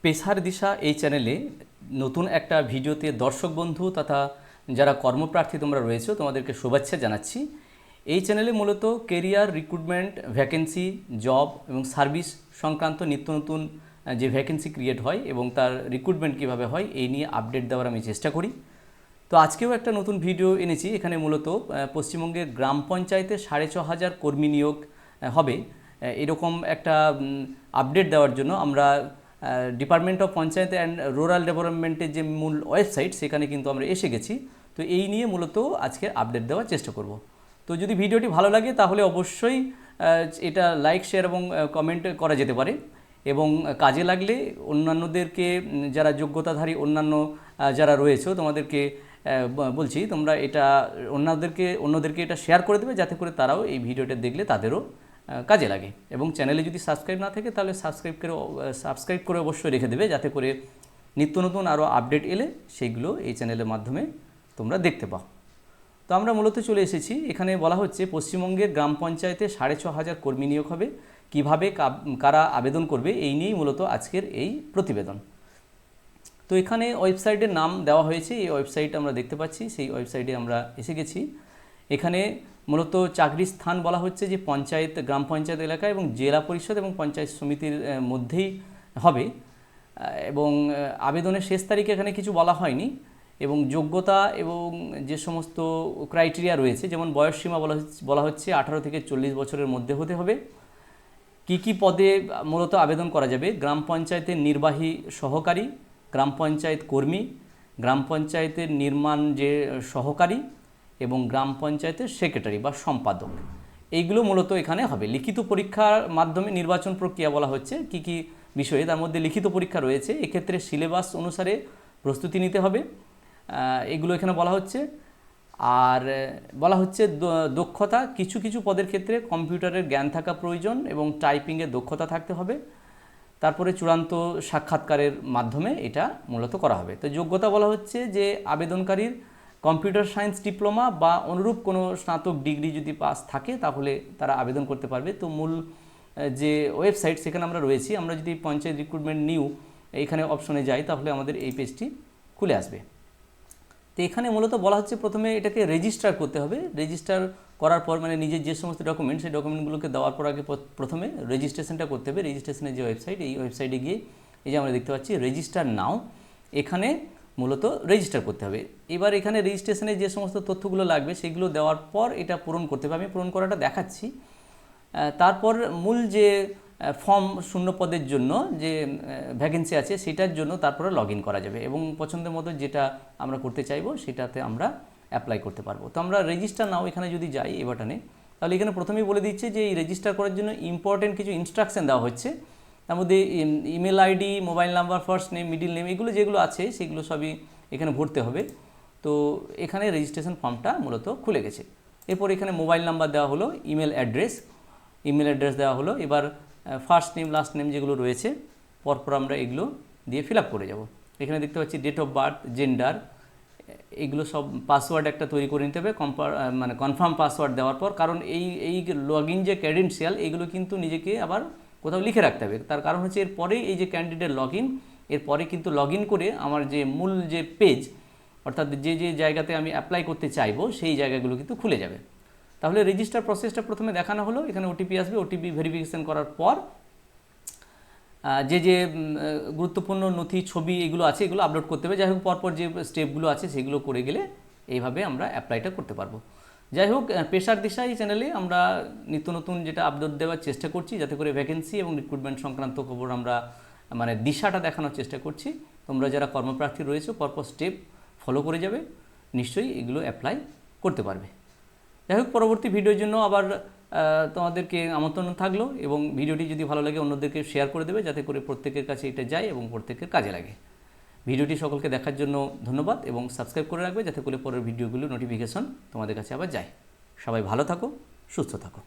পেশার দিশা এই চ্যানেলে নতুন একটা ভিডিওতে দর্শক বন্ধু তথা যারা কর্মপ্রার্থী তোমরা রয়েছো তোমাদেরকে শুভেচ্ছা জানাচ্ছি। এই চ্যানেলে মূলত কেরিয়ার রিক্রুটমেন্ট ভ্যাকেন্সি জব এবং সার্ভিস সংক্রান্ত নিত্য নতুন যে ভ্যাকেন্সি ক্রিয়েট হয় এবং তার রিক্রুটমেন্ট কীভাবে হয় এই নিয়ে আপডেট দেওয়ার আমি চেষ্টা করি। তো আজকেও একটা নতুন ভিডিও এনেছি। এখানে মূলত পশ্চিমবঙ্গের গ্রাম পঞ্চায়েতে 6,500 কর্মী নিয়োগ হবে এরকম একটা আপডেট দেওয়ার জন্য আমরা department of panchayat and rural ডেভেলপমেন্টের যে মূল ওয়েবসাইট সেখানে কিন্তু আমরা এসে গেছি। তো এই নিয়ে মূলত আজকে আপডেট দেওয়ার চেষ্টা করব। তো যদি ভিডিওটি ভালো লাগে তাহলে অবশ্যই এটা লাইক শেয়ার এবং কমেন্ট করা যেতে পারে এবং কাজে লাগলে অন্যান্যদেরকে যারা যোগ্যতাধারী অন্যান্য যারা রয়েছে তোমাদেরকে বলছি তোমরা এটা অন্যদেরকে এটা শেয়ার করে দেবে যাতে করে তারাও এই ভিডিওটা দেখলে তাদেরও কাজে লাগে। এবং চ্যানেলে যদি সাবস্ক্রাইব না থাকে তাহলে সাবস্ক্রাইব করে অবশ্যই রেখে দেবে যাতে করে নিত্য নতুন আরও আপডেট এলে সেইগুলো এই চ্যানেলের মাধ্যমে তোমরা দেখতে পাও। তো আমরা মূলত চলে এসেছি। এখানে বলা হচ্ছে পশ্চিমবঙ্গের গ্রাম পঞ্চায়েতে 6,500 কর্মী নিয়োগ হবে, কীভাবে কারা আবেদন করবে এই নিয়েই মূলত আজকের এই প্রতিবেদন। তো এখানে ওয়েবসাইটের নাম দেওয়া হয়েছে, এই ওয়েবসাইট আমরা দেখতে পাচ্ছি, সেই ওয়েবসাইটে আমরা এসে গেছি। এখানে মূলত চাকরির স্থান বলা হচ্ছে যে পঞ্চায়েত গ্রাম পঞ্চায়েত এলাকা এবং জেলা পরিষদ এবং পঞ্চায়েত সমিতির মধ্যেই হবে এবং আবেদনের শেষ তারিখ এখানে কিছু বলা হয়নি এবং যোগ্যতা এবং যে সমস্ত ক্রাইটেরিয়া রয়েছে যেমন বয়সসীমা বলা হচ্ছে 18 থেকে 40 বছরের মধ্যে হতে হবে। কি পদে মূলত আবেদন করা যাবে? গ্রাম পঞ্চায়েতের নির্বাহী সহকারী, গ্রাম পঞ্চায়েত কর্মী, গ্রাম পঞ্চায়েতের নির্মাণ যে সহকারী এবং গ্রাম পঞ্চায়েতের সেক্রেটারি বা সম্পাদক, এইগুলো মূলত এখানে হবে। লিখিত পরীক্ষার মাধ্যমে নির্বাচন প্রক্রিয়া বলা হচ্ছে কি বিষয়ে, তার মধ্যে লিখিত পরীক্ষা রয়েছে। এক্ষেত্রে সিলেবাস অনুসারে প্রস্তুতি নিতে হবে, এগুলো এখানে বলা হচ্ছে। আর বলা হচ্ছে দক্ষতা, কিছু পদের ক্ষেত্রে কম্পিউটারের জ্ঞান থাকা প্রয়োজন এবং টাইপিংয়ের দক্ষতা থাকতে হবে। তারপরে চূড়ান্ত সাক্ষাৎকারের মাধ্যমে এটা মূলত করা হবে। তো যোগ্যতা বলা হচ্ছে যে আবেদনকারীর কম্পিউটার সায়েন্স ডিপ্লোমা বা অনুরূপ কোনো স্নাতক ডিগ্রি যদি পাস থাকে তাহলে তারা আবেদন করতে পারবে। তো মূল যে ওয়েবসাইট সেখানে আমরা রয়েছি, আমরা যদি পঞ্চায়েত রিক্রুটমেন্ট নিউ এইখানে অপশনে যাই তাহলে আমাদের এই পেজটি খুলে আসবে। তো এখানে মূলত বলা হচ্ছে প্রথমে এটাকে রেজিস্টার করতে হবে। রেজিস্টার করার পর মানে নিজের যে সমস্ত ডকুমেন্ট সেই ডকুমেন্টগুলোকে দেওয়ার পর আগে প্রথমে রেজিস্ট্রেশনটা করতে হবে। রেজিস্ট্রেশনের যে ওয়েবসাইট, এই ওয়েবসাইটে গিয়ে এই যে আমরা দেখতে পাচ্ছি রেজিস্টার নাও, এখানে মূলত রেজিস্টার করতে হবে। এবার এখানে রেজিস্ট্রেশনের যে সমস্ত তথ্যগুলো লাগবে সেগুলো দেওয়ার পর এটা পূরণ করতে হবে। আমি পূরণ করাটা দেখাচ্ছি। তারপর মূল যে ফর্ম শূন্য পদের জন্য যে ভ্যাকেন্সি আছে সেটার জন্য তারপরে লগ ইন করা যাবে এবং পছন্দের মতো যেটা আমরা করতে চাইবো সেটাতে আমরা অ্যাপ্লাই করতে পারবো। তো আমরা রেজিস্টার নাও এখানে যদি যাই এই বাটনে, তাহলে এখানে প্রথমেই বলে দিচ্ছে যে এই রেজিস্টার করার জন্য ইম্পর্টেন্ট কিছু ইনস্ট্রাকশন দেওয়া হচ্ছে। তার মধ্যে email ID, mobile number, first name, middle name, এগুলো যেগুলো আছে সেগুলো সবই এখানে ভরতে হবে। তো এখানে রেজিস্ট্রেশন ফর্মটা মূলত খুলে গেছে। এরপর এখানে মোবাইল নাম্বার দেওয়া হলো, ইমেল অ্যাড্রেস দেওয়া হলো। এবার ফার্স্ট নেম লাস্ট নেম যেগুলো রয়েছে পরপর আমরা এগুলো দিয়ে ফিল আপ করে যাব। এখানে দেখতে পাচ্ছি ডেট অফ বার্থ, জেন্ডার, এগুলো সব পাসওয়ার্ড একটা তৈরি করে নিতে হবে কনফার্ম পাসওয়ার্ড দেওয়ার পর, কারণ এই লগ ইন যে ক্রেডেনশিয়াল এগুলো কিন্তু নিজেকে আবার কোথাও লিখে রাখতে হবে। তার কারণ হচ্ছে এরপরেই এই যে ক্যান্ডিডেট লগ ইন, এরপরে কিন্তু লগ ইন করে আমার যে মূল যে পেজ অর্থাৎ যে জায়গাতে আমি অ্যাপ্লাই করতে চাইবো সেই জায়গাগুলো কিন্তু খুলে যাবে। তাহলে রেজিস্টার প্রসেসটা প্রথমে দেখানো হলো। এখানে ওটিপি আসবে, ওটিপি ভেরিফিকেশান করার পর যে গুরুত্বপূর্ণ নথি, ছবি এগুলো আছে এগুলো আপলোড করতে হবে। যাই হোক পরপর যে স্টেপগুলো আছে সেগুলো করে গেলে এইভাবে আমরা অ্যাপ্লাইটা করতে পারবো। যাই হোক পেশার দিশা এই চ্যানেলে আমরা নিত্য নতুন যেটা আপডেট দেওয়ার চেষ্টা করছি যাতে করে ভ্যাকেন্সি এবং রিক্রুটমেন্ট সংক্রান্ত খবর আমরা দিশাটা দেখানোর চেষ্টা করছি। তোমরা যারা কর্মপ্রার্থী রয়েছে পরপর স্টেপ ফলো করে যাবে, নিশ্চয়ই এগুলো অ্যাপ্লাই করতে পারবে। যাই হোক পরবর্তী ভিডিওর জন্য আবার তোমাদেরকে আমন্ত্রণ থাকলো এবং ভিডিওটি যদি ভালো লাগে অন্যদেরকে শেয়ার করে দেবে যাতে করে প্রত্যেকের কাছে এটা যায় এবং প্রত্যেকের কাজে লাগে। ভিডিওটি সকলকে দেখার জন্য ধন্যবাদ এবং সাবস্ক্রাইব করে রাখবে যাতে করে পরের ভিডিওগুলো নোটিফিকেশন তোমাদের কাছে আবার যায়। সবাই ভালো থাকো, সুস্থ থাকো।